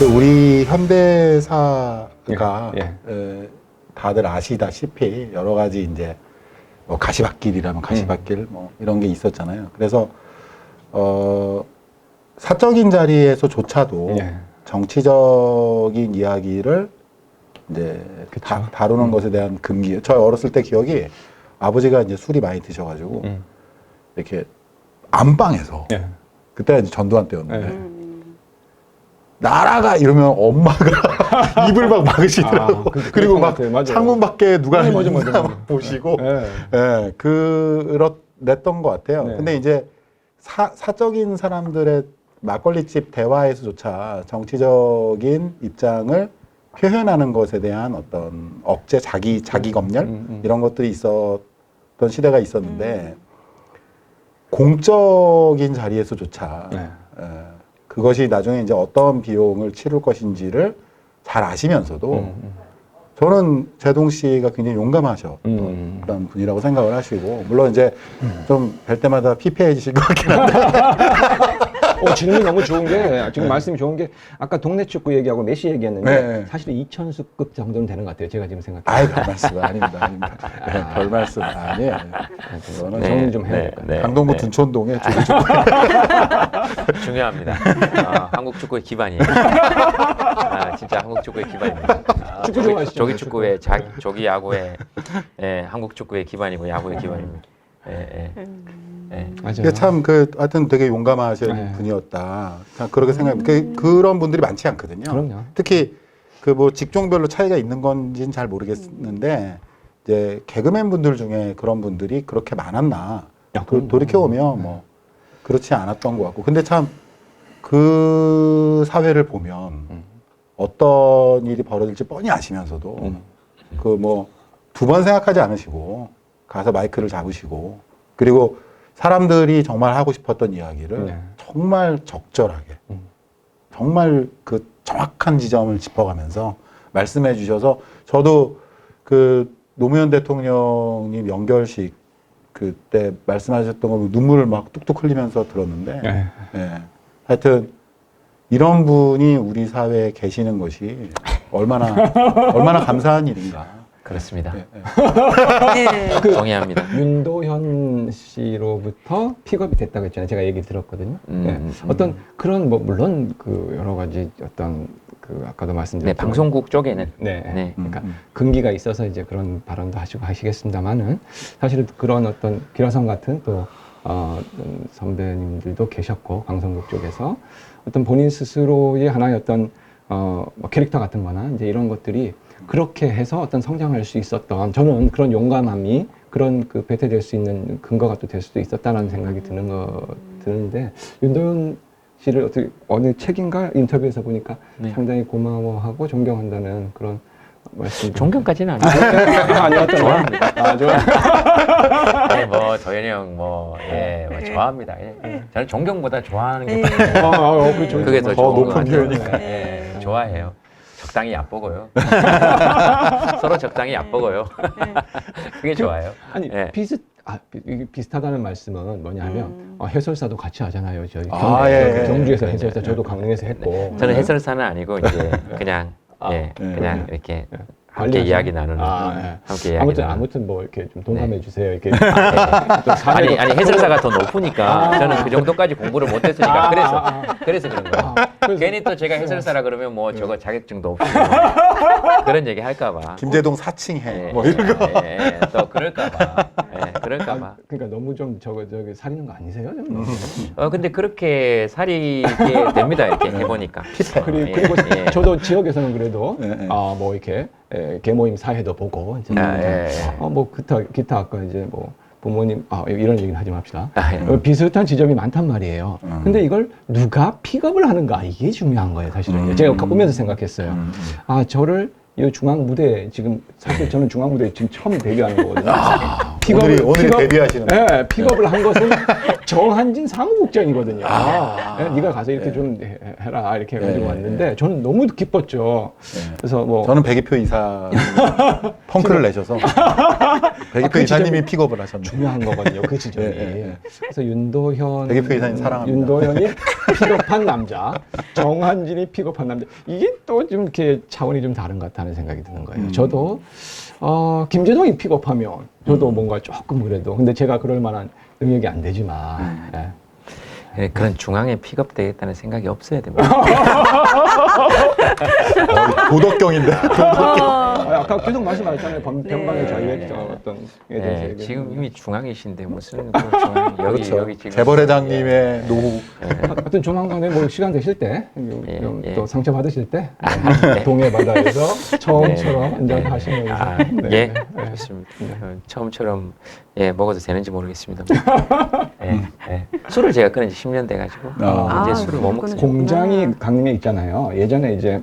우리 현대사가 예. 다들 아시다시피 여러 가지 이제 뭐 가시밭길이라면 가시밭길 뭐 이런 게 있었잖아요. 그래서 사적인 자리에서조차도 예. 정치적인 이야기를 이제 다루는 것에 대한 금기. 저 어렸을 때 기억이 아버지가 이제 술이 많이 드셔가지고 이렇게 안방에서 예. 그때가 이제 전두환 때였는데. 나라가 이러면 엄마가 입을 막 막으시더라고. 그리고 막 창문 밖에 누가 있나 보시고, 예, 그랬던 것 같아요. 네. 근데 이제 사적인 사람들의 막걸리집 대화에서조차 정치적인 입장을 표현하는 것에 대한 어떤 억제, 자기 검열 이런 것들이 있었던 시대가 있었는데 공적인 자리에서조차. 네. 그것이 나중에 이제 어떤 비용을 치를 것인지를 잘 아시면서도 저는 제동 씨가 굉장히 용감하셨던 분이라고 생각을 하시고 물론 이제 좀 뵐 때마다 피폐해지실 것 같긴 한데 질문이 너무 좋은 게 지금 말씀이 좋은 게 아까 동네 축구 얘기하고 메시 얘기했는데 사실은 이천수급 정도는 되는 것 같아요. 제가 지금 생각해요. 아이 별 말씀 아닙니다. 네, 별 말씀 아니에요. 그거는 정리 좀 해야 될 것 같아요. 강동구 둔촌동에 중요합니다. 한국 축구의 기반이에요. 진짜 한국 축구의 기반입니다. 축구 좋아하시죠? 조기 축구의 조기 야구의 한국 축구의 기반이고 야구의 기반입니다. 맞아요. 참 하여튼 되게 용감하신 분이었다. 참 그렇게 생각합니다. 그런 분들이 많지 않거든요. 그럼요. 특히 뭐 직종별로 차이가 있는 건지는 잘 모르겠는데 이제 개그맨 분들 중에 그런 분들이 그렇게 많았나? 돌이켜보면 뭐 그렇지 않았던 것 같고. 근데 참 그 사회를 보면 어떤 일이 벌어질지 뻔히 아시면서도 그 뭐 두 번 생각하지 않으시고 가서 마이크를 잡으시고 그리고 사람들이 정말 하고 싶었던 이야기를 정말 적절하게 정말 그 정확한 지점을 짚어가면서 말씀해 주셔서 저도 그 노무현 대통령님 연결식 그때 말씀하셨던 거 눈물을 막 뚝뚝 흘리면서 들었는데 하여튼 이런 분이 우리 사회에 계시는 것이 얼마나 감사한 일인가. 그렇습니다. 네. 동의합니다. 윤도현 씨로부터 픽업이 됐다고 했잖아요. 제가 얘기 들었거든요. 어떤 그런 뭐 물론 그 여러 가지 어떤 그 아까도 말씀드렸던 방송국 쪽에는 그러니까 금기가 있어서 이제 그런 발언도 하시고 하시겠습니다만은 사실 그런 어떤 기라성 같은 또 선배님들도 계셨고 방송국 쪽에서 어떤 본인 스스로의 하나의 어떤 뭐 캐릭터 같은 거나 이제 이런 것들이 그렇게 해서 어떤 성장할 수 있었던 저는 그런 용감함이 그런 그 배태될 수 있는 근거가 또 될 수도 있었다라는 생각이 드는데 윤도현 씨를 어떻게 어느 책인가 인터뷰에서 보니까 상당히 고마워하고 존경한다는 그런 말씀. 존경까지는 아니고 좋아합니다. 좋아. 뭐 도현이 형 좋아합니다. 저는 존경보다 좋아하는 게 그렇죠. 그게 더 좋은 높은 표현이니까. 좋아해요. 적당히 얕보고요. 서로 적당히 ят보고요. 그게 좋아요. 아니 비슷하다는 말씀은 뭐냐면 해설사도 같이 하잖아요. 저희 경주에서 해설사 저도 강릉에서 했고. 저는 해설사는 아니고 이제 그냥 그냥 이렇게 함께 이야기 나누는 함께 이야기 아무튼 뭐 이렇게 좀 동감해 주세요. 이렇게 아니 해설사가 더 높으니까 저는 그 정도까지 공부를 못했으니까 그래서 그런 거예요. 괜히 또 제가 해설사라 그러면 뭐 저거 자격증도 없이 그런 얘기 할까봐. 김재동 사칭해 뭐 이런 거. 또 그럴까봐. 그럴까봐. 그러니까 너무 좀 저기 사리는 거 아니세요? 근데 그렇게 사리게 됩니다. 이렇게 해보니까. 그리고 저도 지역에서는 그래도 뭐 이렇게 계모임 사회도 보고 이제 뭐 기타 아까 이제 뭐 부모님 이런 얘기는 하지 맙시다. 비슷한 지점이 많단 말이에요. 근데 이걸 누가 픽업을 하는가 이게 중요한 거예요, 사실은. 제가 보면서 생각했어요. 저를 이 중앙 무대 지금 사실 저는 중앙 무대에 지금 처음 데뷔하는 거거든요. 오늘이 데뷔하시는 네, 픽업을 한 것은 정한진 사무국장이거든요. 네, 네가 가서 이렇게 네. 좀 해라 이렇게 해가지고 네, 왔는데 저는 너무 기뻤죠. 네. 그래서 뭐 저는 백이표 이사 펑크를 내셔서 백이표 그 이사님이 픽업을 하셨네요. 중요한 거거든요. 그 지점이. 네, 네, 네. 그래서 윤도현 백이표 이사님 사랑합니다. 윤도현이 픽업한 남자, 정한진이 픽업한 남자. 이게 또 좀 이렇게 차원이 좀 다른 것 같다는 생각이 드는 거예요. 저도 김재동이 픽업하면 저도 뭔가 조금 그래도 근데 제가 그럴 만한 능력이 안 되지만 예. 예, 그런 중앙에 픽업되겠다는 생각이 없어야 됩니다. 도덕경인데. 아까 계속 말씀하셨잖아요. 변방의 자유의 네. 어떤 예, 지금 이미 중앙이신데 무슨 그 중앙 여기 그렇죠. 여기 지금 재벌회장님의 노후. 하여튼 조만간에 뭐 시간 되실 때, 예. 또 상처 받으실 때, 네. 동해 바다에서 처음처럼 네. 한잔 네. 하시면서. 아, 네. 예, 네. 좋습니다. 처음처럼 예 먹어도 되는지 모르겠습니다. 예. 술을 제가 끊은 지 10년 돼가지고 아. 이제 술을 못 먹습니다. 공장이 강릉에 있잖아요. 예전에 이제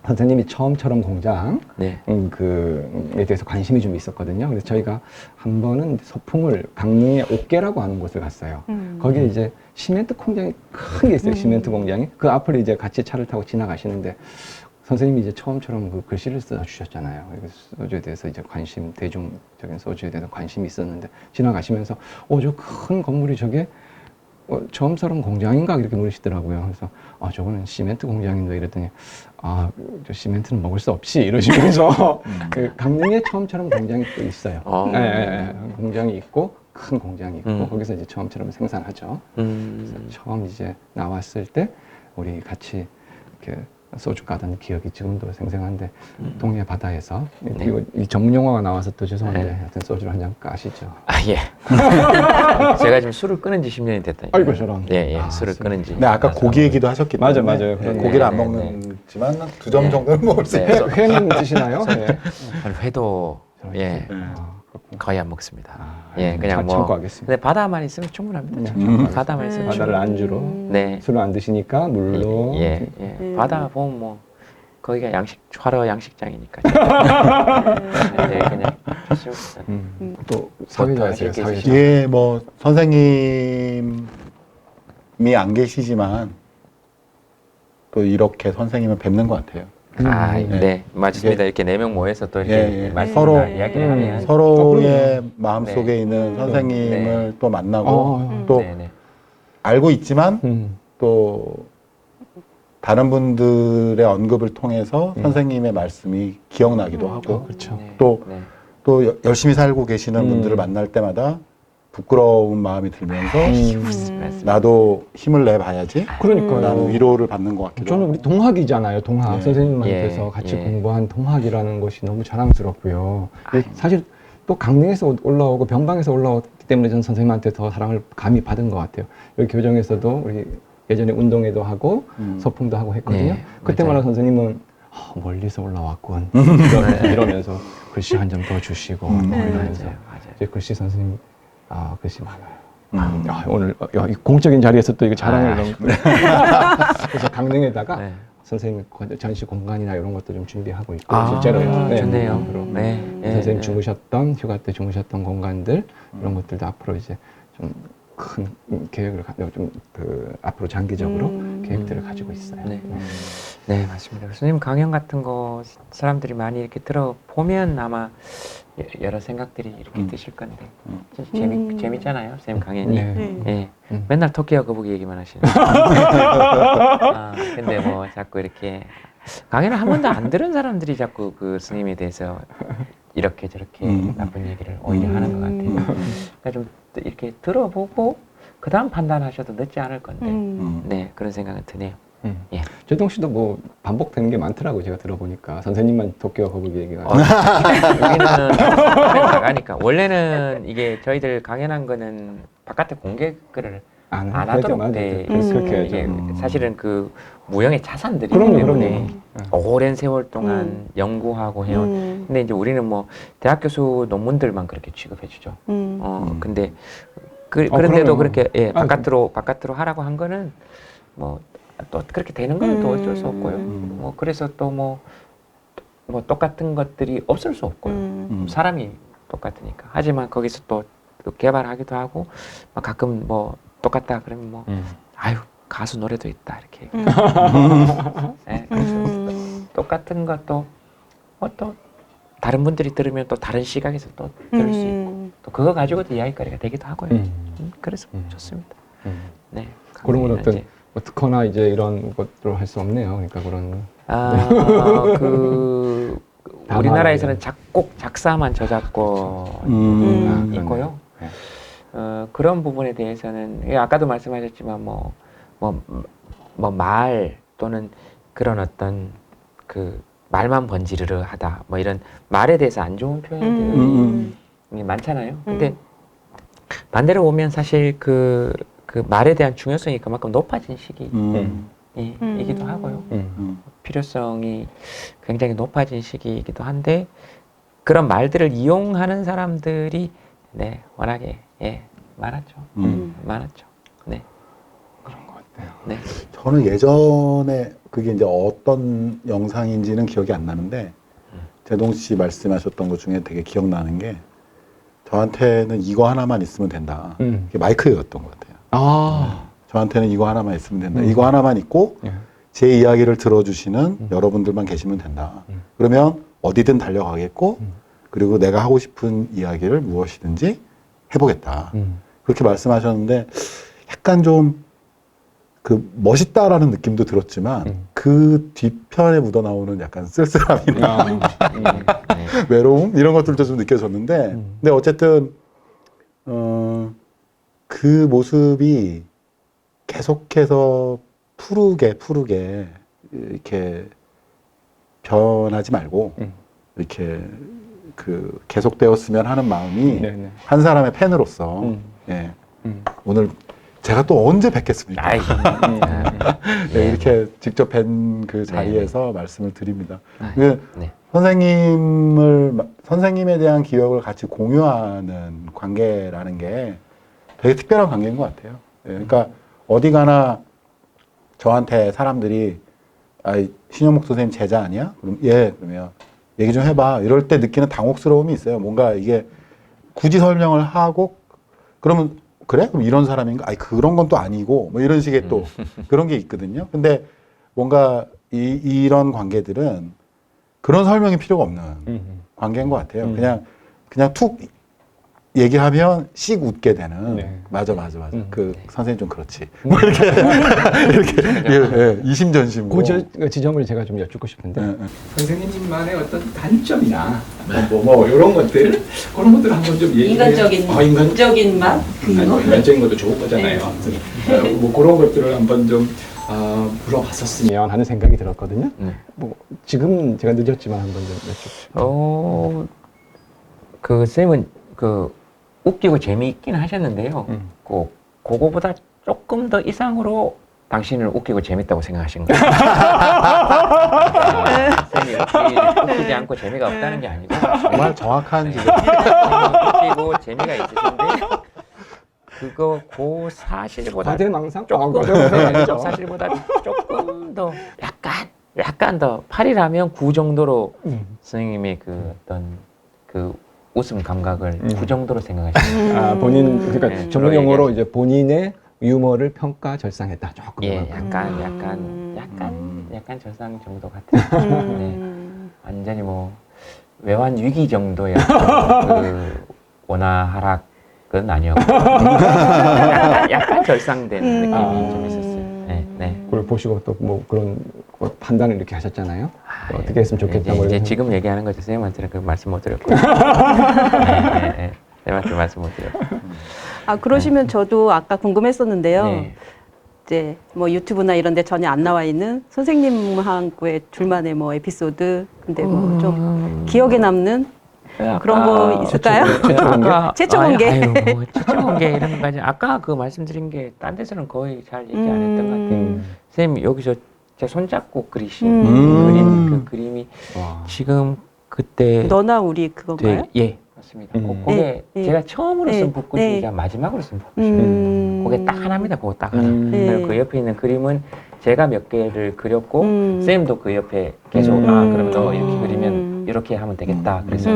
선생님이 처음처럼 공장 네. 그에 대해서 관심이 좀 있었거든요. 그래서 저희가 한 번은 소풍을 강릉의 옥계라고 하는 곳을 갔어요. 거기에 이제 시멘트 공장이 큰 게 있어요. 시멘트 공장이. 그 앞을 이제 같이 차를 타고 지나가시는데 선생님이 이제 처음처럼 그 글씨를 써 주셨잖아요. 소주에 대해서 이제 관심, 대중적인 소주에 대해서 관심이 있었는데 지나가시면서 저 큰 건물이 저게 처음처럼 공장인가 이렇게 물으시더라고요. 그래서 저거는 시멘트 공장인데 이랬더니 저 시멘트는 먹을 수 없이 이러시면서 그 강릉에 처음처럼 공장이 또 있어요. 공장이 있고 큰 공장이 있고 거기서 이제 처음처럼 생산하죠. 그래서 처음 이제 나왔을 때 우리 같이 이렇게 소주 까던 기억이 지금도 생생한데 동해 바다에서 이 전문 용어가 나와서 또 죄송한데 하여튼 소주를 한 잔 까시죠. 예. 제가 지금 술을 끊은 지 10년이 됐다니까요. 아이고 저런. 예. 술을 끊은 지. 네, 아까 고기 얘기도 하셨기 때문에. 맞아요. 네, 네, 고기를 안 네, 먹는지만 2점 정도는 먹을 수 네. 있어요. 회는 드시나요? 네. 회도 예 아, 거의 안 먹습니다. 예, 그냥 참- 뭐. 참고하겠습니다. 근데 바다만 있으면 충분합니다. 바다만 있으면 바다를 충분. 안주로 네. 술을 안 드시니까 물로 예. 바다 보면 뭐 거기가 화로 양식장이니까. 네, 그냥 좋습니다. 또 사회자세요. 또 사회자. 예, 뭐 선생님이 안 계시지만 또 이렇게 선생님을 뵙는 것 같아요. 네, 맞습니다. 이렇게 4명 모여서 또 이렇게 서로 이야기를 하면 서로의 마음속에 네. 있는 선생님을 네. 또 만나고 또 네네. 알고 있지만 또 다른 분들의 언급을 통해서 선생님의 말씀이 기억나기도 하고 그렇죠. 네. 또 네. 또 열심히 살고 계시는 분들을 만날 때마다 부끄러운 마음이 들면서 맞습니다. 나도 힘을 내봐야지 그러니까요. 라는 위로를 받는 것 같기도 저는 하고. 우리 동학이잖아요. 동학 예. 선생님한테서 예, 같이 예. 공부한 동학이라는 것이 너무 자랑스럽고요. 사실 또 강릉에서 올라오고 변방에서 올라왔기 때문에 저는 선생님한테 더 사랑을 감히 받은 것 같아요. 여기 교정에서도 우리 예전에 운동회도 하고 소풍도 하고 했거든요. 네, 그때마다 맞아요. 선생님은 멀리서 올라왔군 이러면서 글씨 한 점 더 주시고 이러면서 맞아요. 이제 글씨 선생님 글씨 많아요. 오늘 이 공적인 자리에서 또 이거 자랑을 너무 그래서 강릉에다가 네. 선생님 전시 공간이나 이런 것도 좀 준비하고 있고 실제로요. 좋네요. 앞으로. 네. 선생님 네. 주무셨던 휴가 때 주무셨던 공간들 이런 것들도 앞으로 이제 좀 큰 계획을 앞으로 장기적으로 계획들을 가지고 있어요. 네. 네, 맞습니다. 교수님 강연 같은 거 사람들이 많이 이렇게 들어보면 아마 여러 생각들이 이렇게 드실 건데 진짜 재밌잖아요, 선생님 강연이. 네. 예. 맨날 토끼와 거북이 얘기만 하시는. 근데 뭐 자꾸 이렇게 강연을 한 번도 안 들은 사람들이 자꾸 그 스님에 대해서 이렇게 저렇게 나쁜 얘기를 오히려 하는 것 같아요. 그러니까 좀 이렇게 들어보고 그 다음 판단하셔도 늦지 않을 건데, 네 그런 생각은 드네요. 예. 최동 씨도 뭐 반복되는 게 많더라고요. 제가 들어보니까 선생님만 토끼와 거북이 얘기가. 여기는 나가니까 원래는 이게 저희들 강연한 거는 바깥에 공개를 안 하도록 돼. 그렇게 이게 해야죠. 사실은 그 무형의 자산들이기 그럼요, 때문에 그럼요. 오랜 세월 동안 연구하고 해온. 근데 이제 우리는 뭐 대학 교수 논문들만 그렇게 취급해 주죠. 근데 그런데도 그럼요. 그렇게 바깥으로 하라고 한 거는 뭐 또 그렇게 되는 건 또 어쩔 수 없고요. 뭐 그래서 또 뭐 똑같은 것들이 없을 수 없고요. 사람이 똑같으니까. 하지만 거기서 또 개발하기도 하고 막 가끔 뭐 똑같다 그러면 뭐 아유 가수 노래도 있다 이렇게. 네, 그래서 똑같은 것도 뭐 또 다른 분들이 들으면 또 다른 시각에서 또 들을 수 있고 또 그거 가지고도 이야기거리가 되기도 하고요. 그래서 좋습니다. 네. 그런 건 강의는 어떤 이제 뭐 특허나 이제 이런 것들을 할 수 없네요. 그러니까 그런 그 다만 우리나라에서는 이제. 작곡 작사만 저작권이 그러네요. 있고요. 네. 그런 부분에 대해서는 예, 아까도 말씀하셨지만 뭐 말 또는 그런 어떤 그 말만 번지르르 하다 뭐 이런 말에 대해서 안 좋은 표현들이 많잖아요. 근데 반대로 보면 사실 그 말에 대한 중요성이 그만큼 높아진 시기이기도 하고요. 필요성이 굉장히 높아진 시기이기도 한데 그런 말들을 이용하는 사람들이 네 워낙에 많았죠. 많았죠. 네. 그런 것 같아요. 네. 저는 예전에 그게 이제 어떤 영상인지는 기억이 안 나는데 제동 씨 말씀하셨던 것 중에 되게 기억나는 게 저한테는 이거 하나만 있으면 된다. 그게 마이크였던 것 같아요. 저한테는 이거 하나만 있으면 된다. 이거 하나만 있고 예. 제 이야기를 들어주시는 여러분들만 계시면 된다. 그러면 어디든 달려가겠고 그리고 내가 하고 싶은 이야기를 무엇이든지 해보겠다. 그렇게 말씀하셨는데 약간 좀 그 멋있다라는 느낌도 들었지만 그 뒤편에 묻어나오는 약간 쓸쓸함이나 외로움 이런 것들도 좀 느껴졌는데 근데 어쨌든 그 모습이 계속해서 푸르게 이렇게 변하지 말고 이렇게 그 계속되었으면 하는 마음이 네네. 한 사람의 팬으로서 예. 오늘 제가 또 언제 뵙겠습니까? 아이, 네, 이렇게 직접 뵌 그 자리에서 말씀을 드립니다. 아, 그 네. 선생님에 대한 기억을 같이 공유하는 관계라는 게 되게 특별한 관계인 것 같아요. 예, 그러니까 어디 가나 저한테 사람들이 신영목 선생님 제자 아니야? 그럼 예, 그러면 얘기 좀 해봐. 이럴 때 느끼는 당혹스러움이 있어요. 뭔가 이게 굳이 설명을 하고 그러면 그래? 그럼 이런 사람인가? 아니 그런 건 또 아니고 뭐 이런 식의 또 그런 게 있거든요. 근데 뭔가 이런 관계들은 그런 설명이 필요가 없는 관계인 것 같아요. 그냥 툭 얘기하면 씩 웃게 되는. 네. 맞아. 그 선생님 좀 그렇지. 뭐 이렇게 이렇게 이심전심으로. 그 지점을 제가 좀 여쭙고 싶은데 예, 예. 선생님만의 어떤 단점이나 뭐 이런 것들 그런 것들 한번 좀 인간적인 맛 인간적인 것도 좋은 거잖아요. 뭐 그런 것들을 한번 좀 물어봤었으면 하는 생각이 들었거든요. 뭐 지금 제가 늦었지만 한번 좀 여쭙고. 그 쌤은 그 웃기고 재미있긴 하셨는데요. 그거보다 조금 더 이상으로 당신을 웃기고 재밌다고 생각하신 거예요. 쌤이 웃기지 않고 재미가 없다는 게 아니고 정말 정확한 지금. 웃기고 재미가 있으신데 그거 그 사실보다 과대망상? 사실보다 조금 더 약간 더 8이라면 9 정도로 선생님의 그 어떤 그 웃음 감각을 9 정도로 생각하시는 본인 그러니까 네, 전문 용어로 주로 이제 본인의 유머를 평가 절상했다. 조금. 예, 약간 절상 정도 같아요. 네. 완전히 뭐 외환 위기 정도의 그 원화 하락은 아니었고 약간 절상된 느낌이 좀 있었어요. 네. 그걸 보시고 또 뭐 그런 판단을 이렇게 하셨잖아요. 어떻게 했으면 좋겠다. 이제 지금 얘기하는 거죠. 선생님한테는 그 말씀 못 드렸고. 선생님한테 말씀 못 드렸고. 그러시면 저도 아까 궁금했었는데요. 네. 이제 뭐 유튜브나 이런 데 전혀 안 나와 있는 선생님하고의 둘만의 뭐 에피소드 근데 뭐 좀 기억에 남는 그런 거 있을까요? 최초 공개? 최초 공개 이런 거까지 아까 그 말씀드린 게 딴 데서는 거의 잘 얘기 안 했던 것 같아요. 선생님 여기서 제 손잡고 그리신 그린 그 그림이 지금 그때 너나 우리 그건가요? 예 맞습니다. 그게 제가 처음으로 쓴 붓글이자 마지막으로 쓴 붓글이에요. 그게 딱 하나입니다. 그거 딱 하나. 그리고 그 옆에 있는 그림은 제가 몇 개를 그렸고 쌤도 그 옆에 계속 그럼 너 이렇게 그리면 이렇게 하면 되겠다. 그래서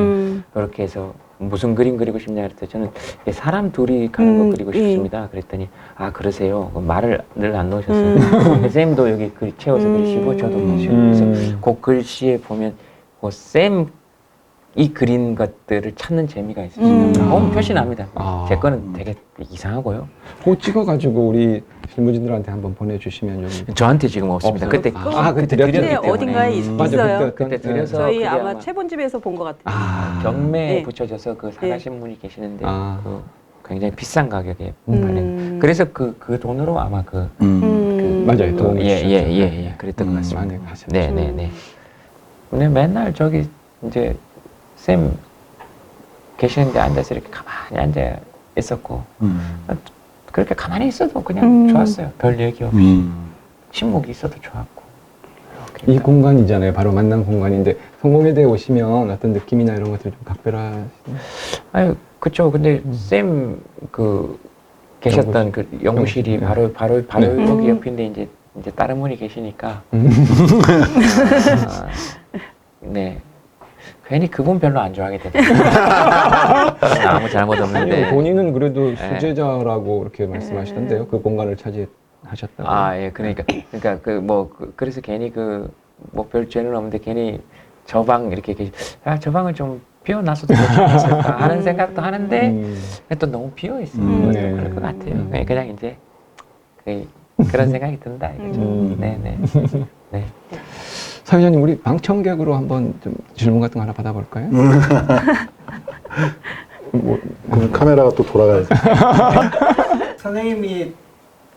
이렇게 해서 무슨 그림 그리고 싶냐 그랬더니 저는 사람 둘이 가는 거 그리고 예. 싶습니다. 그랬더니 아 그러세요. 그럼 말을 늘 안 놓으셨어요. 선생님도 여기 글 채워서 그리시고 저도 그리시고 그래서 그 글씨에 보면 쌤 이 그린 것들을 찾는 재미가 있으시죠. 너무 표시 납니다. 제 거는 되게 이상하고요. 그거 찍어가지고 우리 실무진들한테 한번 보내주시면 좀. 저한테 지금 없습니다. 없어요? 그때 그때 드렸기 근데 때문에. 어딘가에 맞아, 있어요. 그때 드려서 저희 그게 아마 아마 최본집에서 본 것 같아요. 경매에 네. 붙여져서 그 사가신 분이 계시는데 아. 그 굉장히 비싼 가격에 팔린. 그래서 그 돈으로 아마 맞아요. 도움을 예, 그랬던 것 같습니다. 많이 하셨죠. 네. 근데 맨날 저기 이제 쌤 계시는데 앉아서 이렇게 가만히 앉아 있었고 그렇게 가만히 있어도 그냥 좋았어요. 별 얘기 없이 침묵이 있어도 좋았고. 이 공간이잖아요. 바로 만난 공간인데 성공에 대해 오시면 어떤 느낌이나 이런 것들이 좀 각별하시나요? 아유, 그쵸. 근데 쌤 계셨던 그 연구실이 네. 바로 네. 여기 옆인데 이제 다른 분이 계시니까 네. 괜히 그분 별로 안 좋아하게 되더라고요. 아무 잘못 아니요, 없는데. 본인은 그래도 수제자라고 이렇게 말씀하시던데요. 그 공간을 차지하셨다고. 예, 그러니까 그래서 괜히 별 죄는 없는데 괜히 저 방 이렇게 저 방을 좀 비워놨어도 좋지 않았을까 하는 생각도 하는데 또 너무 비어 있으면 네. 그럴 것 같아요. 그냥 이제 그런 생각이 든다 이거죠. 네. 사회자님, 우리 방청객으로 한번 좀 질문 같은 거 하나 받아볼까요? 카메라가 또 돌아가야지. 선생님이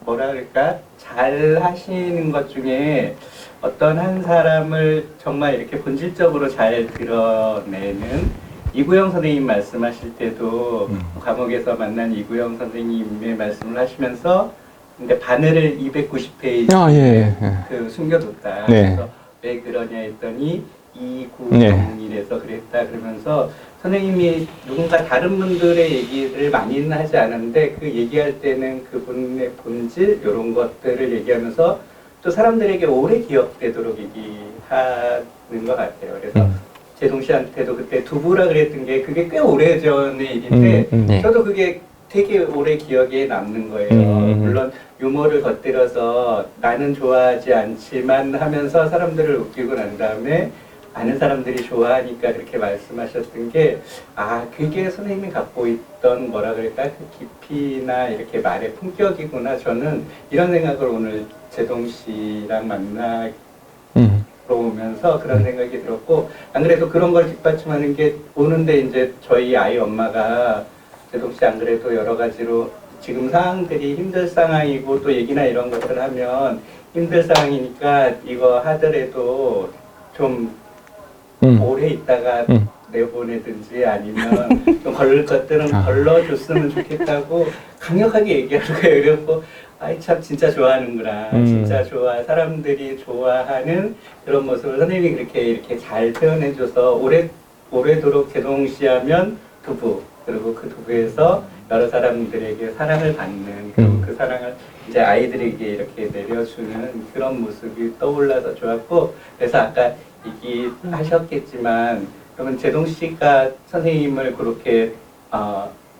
뭐라 그럴까 잘 하시는 것 중에 어떤 한 사람을 정말 이렇게 본질적으로 잘 드러내는 이구영 선생님 말씀하실 때도 감옥에서 만난 이구영 선생님의 말씀을 하시면서 근데 바늘을 290페이지 예. 그 숨겨뒀다. 네. 그래서 왜 그러냐 했더니 이구정일에서 그랬다 그러면서 선생님이 누군가 다른 분들의 얘기를 많이는 하지 않았는데 그 얘기할 때는 그분의 본질 이런 것들을 얘기하면서 또 사람들에게 오래 기억되도록 얘기하는 것 같아요. 그래서 제동 씨한테도 그때 두부라 그랬던 게 그게 꽤 오래 전의 일인데 네. 저도 그게 되게 오래 기억에 남는 거예요. 물론 유머를 겉들여서 나는 좋아하지 않지만 하면서 사람들을 웃기고 난 다음에 많은 사람들이 좋아하니까 그렇게 말씀하셨던 게 그게 선생님이 갖고 있던 뭐라 그럴까 그 깊이나 이렇게 말의 품격이구나. 저는 이런 생각을 오늘 제동 씨랑 오면서 그런 생각이 들었고 안 그래도 그런 걸 뒷받침하는 게 오는데 이제 저희 아이 엄마가 제동 씨 안 그래도 여러 가지로 지금 상황들이 힘들 상황이고 또 얘기나 이런 것들 하면 힘들 상황이니까 이거 하더라도 좀 오래 있다가 내보내든지 아니면 좀 걸릴 것들은 걸러줬으면 좋겠다고 강력하게 얘기하는 거예요. 그래서 아이 참 진짜 좋아하는구나. 진짜 사람들이 좋아하는 그런 모습을 선생님이 이렇게 잘 표현해줘서 오래도록 제동 씨 하면 두부 그리고 그 두부에서 여러 사람들에게 사랑을 받는 그 사랑을 이제 아이들에게 이렇게 내려주는 그런 모습이 떠올라서 좋았고 그래서 아까 얘기하셨겠지만 그러면 제동 씨가 선생님을 그렇게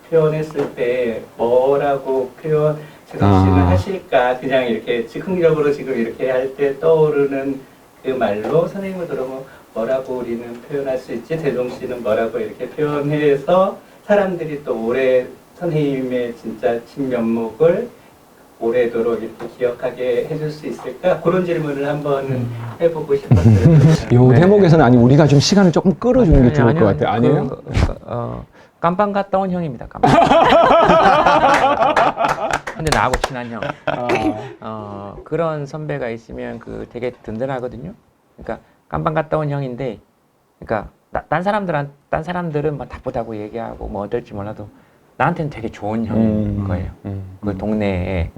표현했을 때 뭐라고 제동 씨는 하실까 그냥 이렇게 즉흥적으로 지금 이렇게 할 때 떠오르는 그 말로 선생님을 들어보면 뭐라고 우리는 표현할 수 있지 제동 씨는 뭐라고 이렇게 표현해서 사람들이 또 오래 선생님의 진짜 진면목을 오래도록 이렇게 기억하게 해줄 수 있을까? 그런 질문을 한번 해보고 싶었어요. 요 대목에서는 우리가 좀 시간을 조금 끌어주는 게 좋을 것 같아요. 아니에요? 깜빵 갔다 온 형입니다. 깜빵. 근데 나하고 친한 형. 그런 선배가 있으면 되게 든든하거든요. 그러니까 깜빵 갔다 온 형인데, 그러니까 딴 사람들은 뭐 나쁘다고 얘기하고 뭐 어떨지 몰라도 나한테는 되게 좋은 형인 거예요. 그 동네에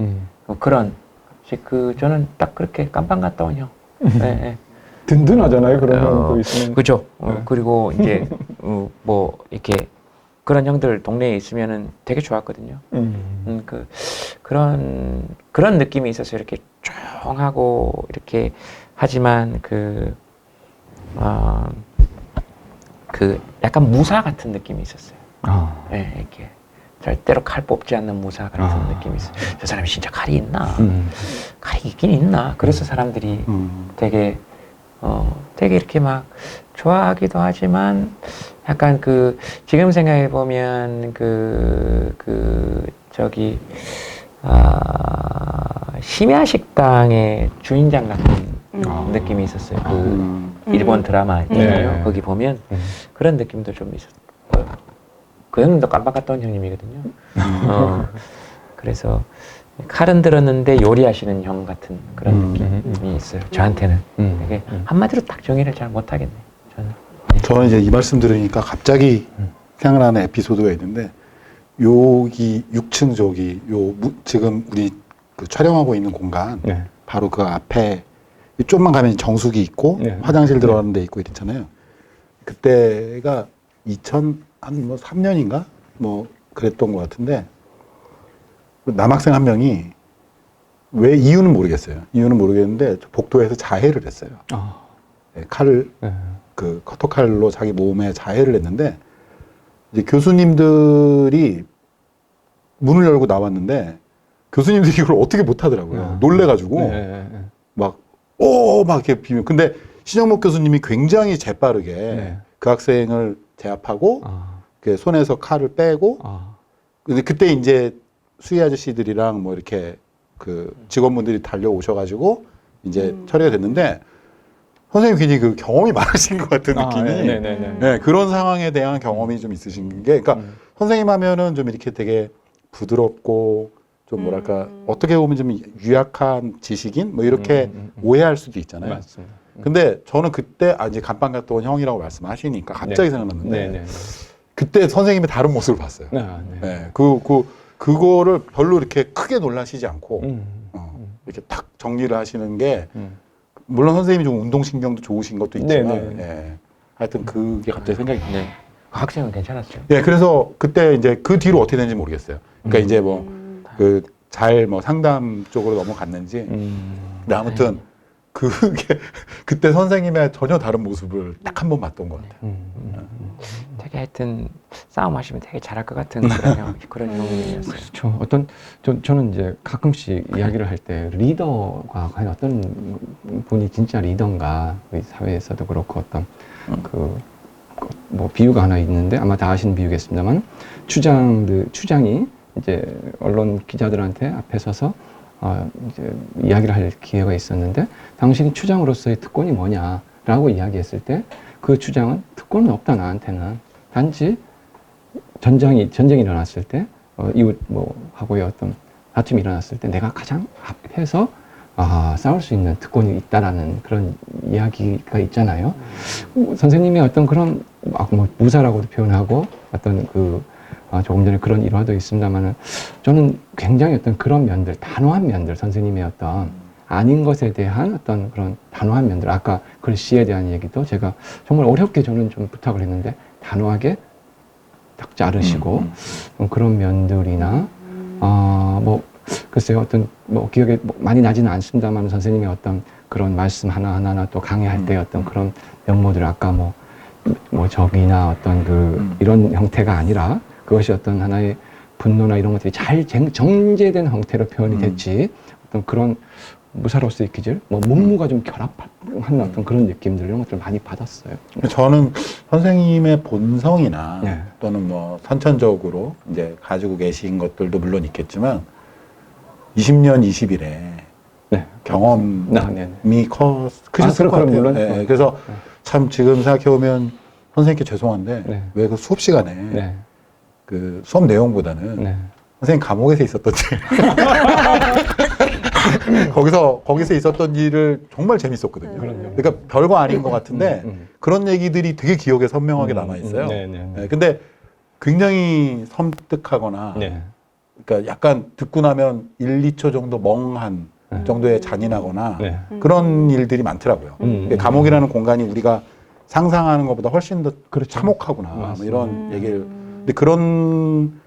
저는 딱 그렇게 깜빵 갔다 온 형. 네. 든든하잖아요. 그런 형도 있으면. 그렇죠. 그리고 이제 이렇게 그런 형들 동네에 있으면은 되게 좋았거든요. 그런 느낌이 있어서 이렇게 조용하고 이렇게 하지만 약간 무사 같은 느낌이 있었어요. 예, 이렇게 절대로 칼 뽑지 않는 무사 같은 느낌이 있어요. 저 사람이 진짜 칼이 있나? 칼이 있긴 있나? 그래서 사람들이 되게 되게 이렇게 막 좋아하기도 하지만 약간 그 지금 생각해 보면 저기 심야 식당의 주인장 같은 느낌이 있었어요. 일본 드라마 있잖아요. 네. 거기 보면 그런 느낌도 좀 있었어요. 그 형님도 깜빡 갔다 온 형님이거든요. 그래서 칼은 들었는데 요리하시는 형 같은 그런 느낌이 있어요. 저한테는 되게 한마디로 딱 정의를 잘 못하겠네요. 저는 이제 이 말씀 들으니까 갑자기 생각나는 에피소드가 있는데 여기 6층 저기 지금 우리 그 촬영하고 있는 공간 네. 바로 그 앞에 좀만 가면 정수기 있고 네. 화장실 들어가는 데 있고 이랬잖아요. 그때가 2003년인가 뭐 그랬던 것 같은데 남학생 한 명이 왜 이유는 모르겠어요. 이유는 모르겠는데 복도에서 자해를 했어요. 네, 칼을 그 커터칼로 자기 몸에 자해를 했는데 이제 교수님들이 문을 열고 나왔는데 교수님들이 이걸 어떻게 못하더라고요. 놀래가지고 막 이렇게 비면. 근데 신영목 교수님이 굉장히 재빠르게 그 학생을 제압하고 그 손에서 칼을 빼고 근데 그때 이제 수희 아저씨들이랑 뭐 이렇게 그 직원분들이 달려오셔가지고 이제 처리가 됐는데 선생님 굉장히 그 경험이 많으신 것 같은 느낌이 네, 그런 상황에 대한 경험이 좀 있으신 게 그러니까 선생님 하면은 좀 이렇게 되게 부드럽고 좀 뭐랄까 어떻게 보면 좀 유약한 지식인 뭐 이렇게 오해할 수도 있잖아요. 맞습니다. 근데 저는 그때 이제 간판 갔다 온 형이라고 말씀하시니까 갑자기 생각났는데 그때 선생님의 다른 모습을 봤어요. 네, 그거를 별로 이렇게 크게 놀라시지 않고 이렇게 딱 정리를 하시는 게 물론 선생님이 좀 운동신경도 좋으신 것도 있지만 예, 하여튼 그게 갑자기 생각이 나요. 네. 학생은 괜찮았죠. 예, 그래서 그때 이제 그 뒤로 어떻게 되는지 모르겠어요. 그러니까 이제 뭐 그 잘 뭐 상담 쪽으로 넘어갔는지. 근데 아무튼 그게 그때 선생님의 전혀 다른 모습을 딱 한 번 봤던 것 같아요. 되게 하여튼 싸움하시면 되게 잘할 것 같은 그런 형님이었어요. 그렇죠. 저는 이제 가끔씩 이야기를 할 때 리더가 과연 어떤 분이 진짜 리더인가 우리 사회에서도 그렇고 어떤 뭐 비유가 하나 있는데 아마 다 아시는 비유겠습니다만 추장이 이제 언론 기자들한테 앞에 서서 이제 이야기를 할 기회가 있었는데 당신이 추장으로서의 특권이 뭐냐라고 이야기했을 때 그 추장은 특권은 없다 나한테는 단지 전쟁이 일어났을 때 이웃 뭐 하고의 어떤 다툼이 일어났을 때 내가 가장 앞에서 싸울 수 있는 특권이 있다라는 그런 이야기가 있잖아요. 선생님의 어떤 그런 뭐 무사라고도 표현하고 어떤 조금 전에 그런 일화도 있습니다만은 저는 굉장히 어떤 그런 면들, 단호한 면들, 선생님의 어떤 아닌 것에 대한 어떤 그런 단호한 면들, 아까 글씨에 대한 얘기도 제가 정말 어렵게 저는 좀 부탁을 했는데 단호하게 딱 자르시고 그런 면들이나 뭐 글쎄요 어떤 뭐 기억에 많이 나지는 않습니다만 선생님의 어떤 그런 말씀 하나하나 또 강의할 때 어떤 그런 면모들 아까 뭐 적이나 어떤 이런 형태가 아니라 그것이 어떤 하나의 분노나 이런 것들이 잘 정제된 형태로 표현이 됐지 어떤 그런 무사로서의 기질, 뭐 문무가 좀 결합한 어떤 그런 느낌들 이런 것들을 많이 받았어요. 저는 선생님의 본성이나 또는 뭐 선천적으로 이제 가지고 계신 것들도 물론 있겠지만 20년, 20일에 경험이 크셨을 것 같아요. 네, 그래서 참 지금 생각해보면 선생님께 죄송한데 왜 그 수업 시간에 그 수업 내용보다는 선생님 감옥에서 있었던 일 거기서 있었던 일을 정말 재밌었거든요. 그러니까 별거 아닌 것 같은데 그런 얘기들이 되게 기억에 선명하게 남아 있어요. 근데 굉장히 섬뜩하거나 그러니까 약간 듣고 나면 1, 2초 정도 멍한 정도의 잔인하거나 그런 일들이 많더라고요. 감옥이라는 공간이 우리가 상상하는 것보다 훨씬 더 참혹하구나 뭐 이런 얘기를. 근데 그런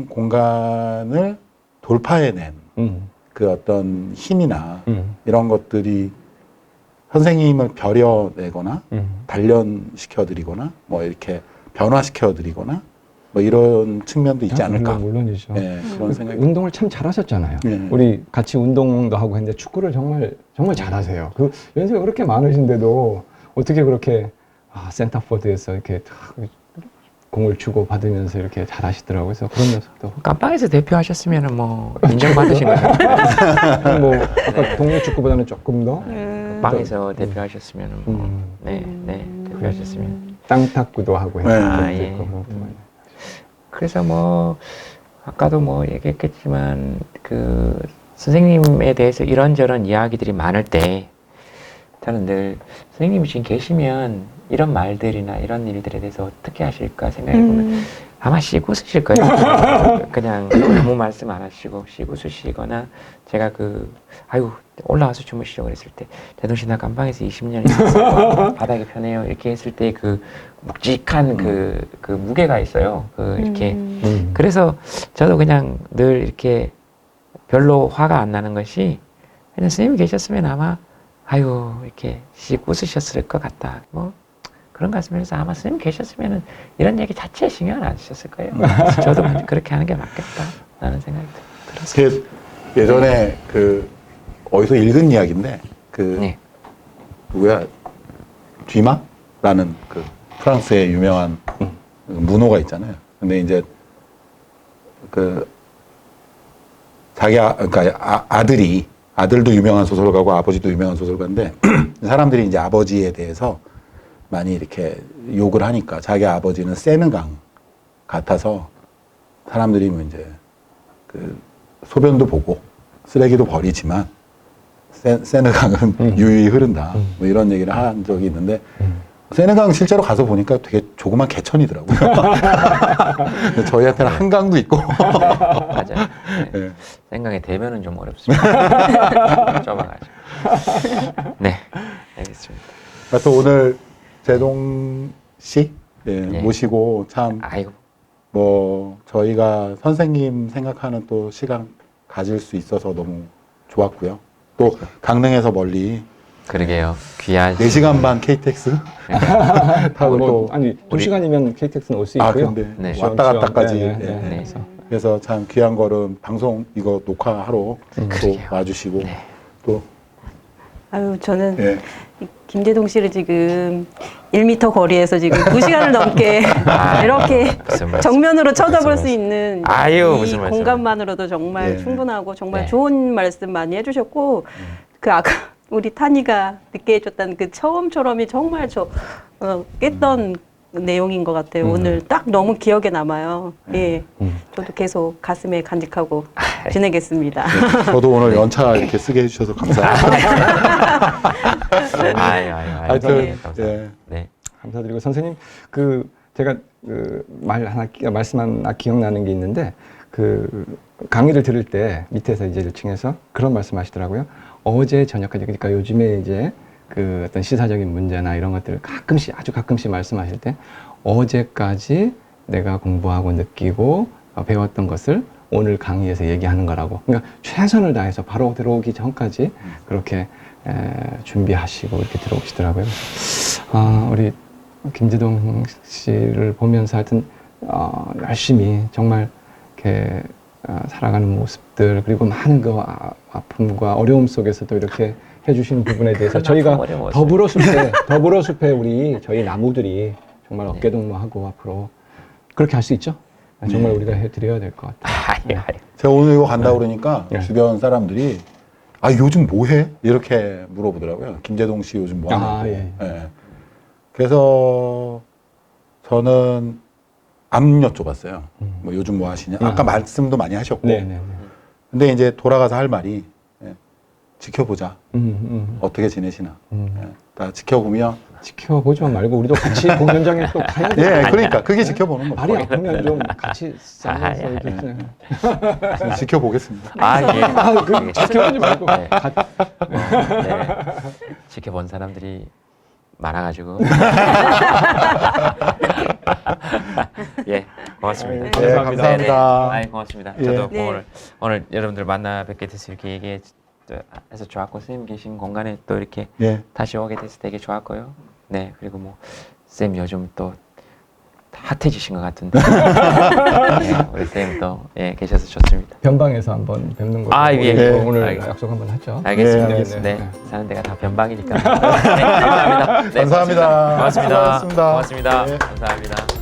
공간을 돌파해낸 그 어떤 힘이나 이런 것들이 선생님을 벼려내거나 단련시켜드리거나 뭐 이렇게 변화시켜드리거나 뭐 이런 측면도 있지 않을까. 물론이죠. 네, 그런 생각이. 운동을 참 잘하셨잖아요. 네. 우리 같이 운동도 하고 했는데 축구를 정말 잘하세요. 그 연세가 그렇게 많으신데도 어떻게 그렇게 센터포드에서 이렇게 탁 공을 주고 받으면서 이렇게 잘하시더라고요. 그래서 그런 녀석도 깜빵에서 대표하셨으면은 뭐 인정받으신 거죠. 뭐 아까 동네 축구보다는 조금 더 빵에서 대표하셨으면은 뭐, 네, 대표하셨으면. 땅 탁구도 하고 네. 했던 예. 그런 것도 많이. 그래서 뭐 아까도 뭐 얘기했겠지만 그 선생님에 대해서 이런저런 이야기들이 많을 때 저는 늘 선생님이 지금 계시면 이런 말들이나 이런 일들에 대해서 어떻게 하실까 생각해보면 아마 씩 웃으실 거예요. 그냥 아무 말씀 안 하시고 씩 웃으시거나 제가 아유 올라와서 주무시려고 그랬을 때 대동씨 나 감방에서 20년 있었어. 바닥이 편해요. 이렇게 했을 때 그 묵직한 그 무게가 있어요. 이렇게 그래서 저도 그냥 늘 이렇게 별로 화가 안 나는 것이 그냥 선생님이 계셨으면 아마 아유 이렇게 씩 웃으셨을 것 같다. 뭐 그런 말씀에서 아마 선생님 계셨으면 이런 얘기 자체에 신경 안 쓰셨을 거예요. 그래서 저도 그렇게 하는 게 맞겠다라는 생각이 들었어요. 예전에 어디서 읽은 이야기인데 네. 누구야 듀마라는 프랑스의 유명한 문호가 있잖아요. 근데 이제 그러니까 아들도 유명한 소설가고 아버지도 유명한 소설가인데 사람들이 이제 아버지에 대해서 많이 이렇게 욕을 하니까 자기 아버지는 세느강 같아서 사람들이 뭐 이제 소변도 보고 쓰레기도 버리지만 세느강은 유유히 흐른다. 뭐 이런 얘기를 한 적이 있는데 세느강 실제로 가서 보니까 되게 조그만 개천이더라고요. 저희한테는 한강도 있고. 맞아요. 네. 네. 생각에 대면은 좀 어렵습니다. 좁아가지고. 네, 알겠습니다. 그래서 오늘 제동 씨 네. 모시고 참 아이고. 뭐 저희가 선생님 생각하는 또 시간 가질 수 있어서 너무 좋았고요. 또 강릉에서 멀리 그러게요. 귀한 4시간 반 KTX 타고 또 아니 2시간이면 KTX는 올 수 있고요. 근데 네. 왔다 갔다까지 네, 네. 네, 네. 그래서 참 귀한 걸음 방송 이거 녹화하러 또 그러게요. 와주시고 네. 또 아유 저는 예. 김재동 씨를 지금 1m 거리에서 지금 2시간을 넘게 이렇게 무슨 말씀. 정면으로 쳐다볼 무슨 수 있는 아유, 이 무슨 말씀. 공간만으로도 정말 예. 충분하고 정말 네. 좋은 말씀 많이 해주셨고 아까 우리 탄이가 듣게 해줬던 그 처음처럼이 정말 깼던 내용인 것 같아요. 오늘 딱 너무 기억에 남아요. 예, 저도 계속 가슴에 간직하고 지내겠습니다. 저도 오늘 연차 이렇게 쓰게 해주셔서 감사합니다. 아유, 하여튼 네, 감사합니다. 예. 네. 감사드리고 선생님 제가 말씀 하나 기억나는 게 있는데 강의를 들을 때 밑에서 이제 1층에서 그런 말씀하시더라고요. 어제 저녁까지 그러니까 요즘에 이제 어떤 시사적인 문제나 이런 것들을 아주 가끔씩 말씀하실 때 어제까지 내가 공부하고 느끼고 배웠던 것을 오늘 강의에서 얘기하는 거라고. 그러니까 최선을 다해서 바로 들어오기 전까지 그렇게 준비하시고 이렇게 들어오시더라고요. 우리 김재동 씨를 보면서 하여튼 열심히 정말 이렇게 살아가는 모습들 그리고 많은 아픔과 어려움 속에서도 이렇게 해주시는 부분에 대해서 저희가 더불어숲에 저희 나무들이 정말 어깨동무하고 앞으로 그렇게 할 수 있죠? 정말 우리가 해드려야 될 것 같아요. 제가 오늘 이거 간다 그러니까 네. 주변 사람들이 요즘 뭐 해? 이렇게 물어보더라고요. 김재동 씨 요즘 뭐 하냐고. 예. 예. 그래서 저는 안 여쭤봤어요. 뭐 요즘 뭐 하시냐? 아까 말씀도 많이 하셨고. 네네. 근데 이제 돌아가서 할 말이 지켜보자. 어떻게 지내시나. 다 지켜보면. 지켜보지만 말고 우리도 같이 공연장에 또 가야 돼. 예, 그러니까 그게 지켜보는 거죠. 말이 아프면 좀 같이 싸워서 이렇게. 지켜보겠습니다. 예. 지켜보지 말고. 네. 네. 지켜본 사람들이 많아가지고. 예, 고맙습니다. 네, 감사합니다. 네, 아이, 고맙습니다. 예. 저도 네. 오늘 여러분들 만나 뵙게 돼서 이렇게 얘기해서 좋았고, 선생님 계신 공간에 또 이렇게 예. 다시 오게 돼서 되게 좋았고요. 네, 그리고 뭐 쌤 요즘 또 핫해지신 것 같은데. 네, 우리 쌤도 예, 계셔서 좋습니다. 변방에서 한번 뵙는 걸로 아, 예, 우리 예. 오늘 알겠습니다. 약속 한번 하죠. 알겠습니다. 네, 네, 알겠습니다. 사는 데가 다 변방이니까. 네, 감사합니다. 네, 감사합니다. 고맙습니다. 수고하셨습니다. 고맙습니다. 네. 감사합니다.